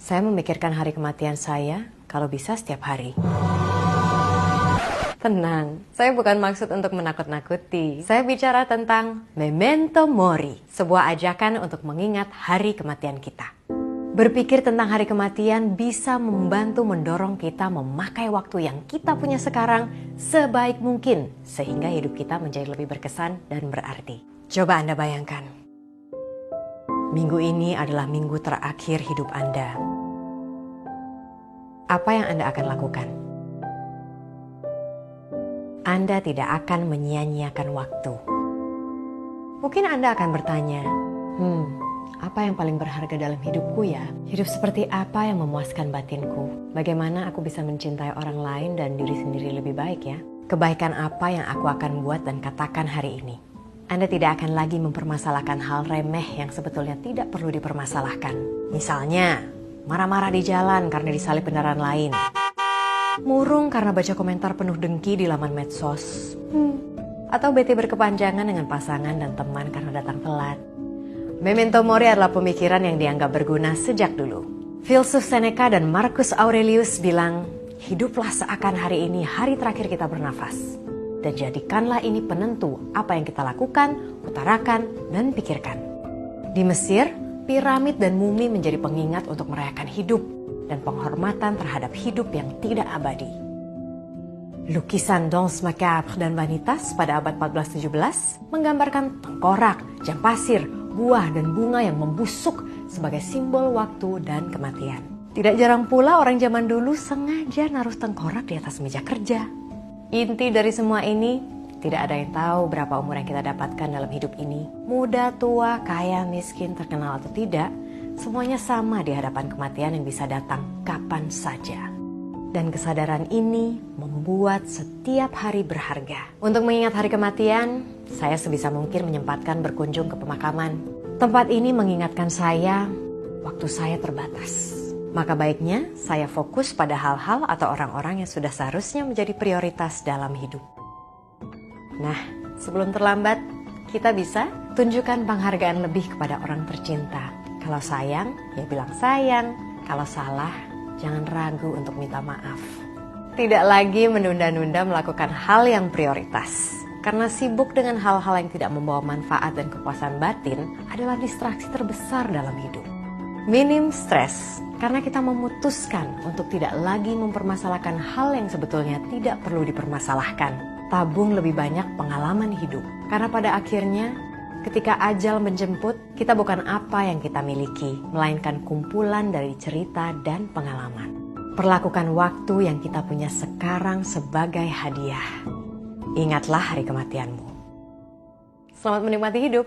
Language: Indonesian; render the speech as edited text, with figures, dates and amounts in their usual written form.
Saya memikirkan hari kematian saya, kalau bisa setiap hari. Tenang, saya bukan maksud untuk menakut-nakuti. Saya bicara tentang Memento Mori, sebuah ajakan untuk mengingat hari kematian kita. Berpikir tentang hari kematian bisa membantu mendorong kita memakai waktu yang kita punya sekarang sebaik mungkin, sehingga hidup kita menjadi lebih berkesan dan berarti. Coba Anda bayangkan, minggu ini adalah minggu terakhir hidup Anda. Apa yang Anda akan lakukan? Anda tidak akan menyia-nyiakan waktu. Mungkin Anda akan bertanya, apa yang paling berharga dalam hidupku ya? Hidup seperti apa yang memuaskan batinku? Bagaimana aku bisa mencintai orang lain dan diri sendiri lebih baik ya? Kebaikan apa yang aku akan buat dan katakan hari ini? Anda tidak akan lagi mempermasalahkan hal remeh yang sebetulnya tidak perlu dipermasalahkan. Misalnya, marah-marah di jalan karena disalip kendaraan lain. Murung karena baca komentar penuh dengki di laman medsos. Atau bete berkepanjangan dengan pasangan dan teman karena datang telat. Memento Mori adalah pemikiran yang dianggap berguna sejak dulu. Filsuf Seneca dan Marcus Aurelius bilang, hiduplah seakan hari ini hari terakhir kita bernafas. Dan jadikanlah ini penentu apa yang kita lakukan, utarakan, dan pikirkan. Di Mesir, piramid dan mumi menjadi pengingat untuk merayakan hidup dan penghormatan terhadap hidup yang tidak abadi. Lukisan Danse Macabre dan Vanitas pada abad 14-17 menggambarkan tengkorak, jam pasir, buah dan bunga yang membusuk sebagai simbol waktu dan kematian. Tidak jarang pula orang zaman dulu sengaja naruh tengkorak di atas meja kerja. Inti dari semua ini, tidak ada yang tahu berapa umur yang kita dapatkan dalam hidup ini. Muda, tua, kaya, miskin, terkenal atau tidak, semuanya sama di hadapan kematian yang bisa datang kapan saja. Dan kesadaran ini membuat setiap hari berharga. Untuk mengingat hari kematian, saya sebisa mungkin menyempatkan berkunjung ke pemakaman. Tempat ini mengingatkan saya, waktu saya terbatas. Maka baiknya saya fokus pada hal-hal atau orang-orang yang sudah seharusnya menjadi prioritas dalam hidup. Nah, sebelum terlambat, kita bisa tunjukkan penghargaan lebih kepada orang tercinta. Kalau sayang, ya bilang sayang. Kalau salah, jangan ragu untuk minta maaf. Tidak lagi menunda-nunda melakukan hal yang prioritas. Karena sibuk dengan hal-hal yang tidak membawa manfaat dan kepuasan batin adalah distraksi terbesar dalam hidup. Minim stres, karena kita memutuskan untuk tidak lagi mempermasalahkan hal yang sebetulnya tidak perlu dipermasalahkan. Tabung lebih banyak pengalaman hidup. Karena pada akhirnya, ketika ajal menjemput, kita bukan apa yang kita miliki, melainkan kumpulan dari cerita dan pengalaman. Perlakukan waktu yang kita punya sekarang sebagai hadiah. Ingatlah hari kematianmu. Selamat menikmati hidup.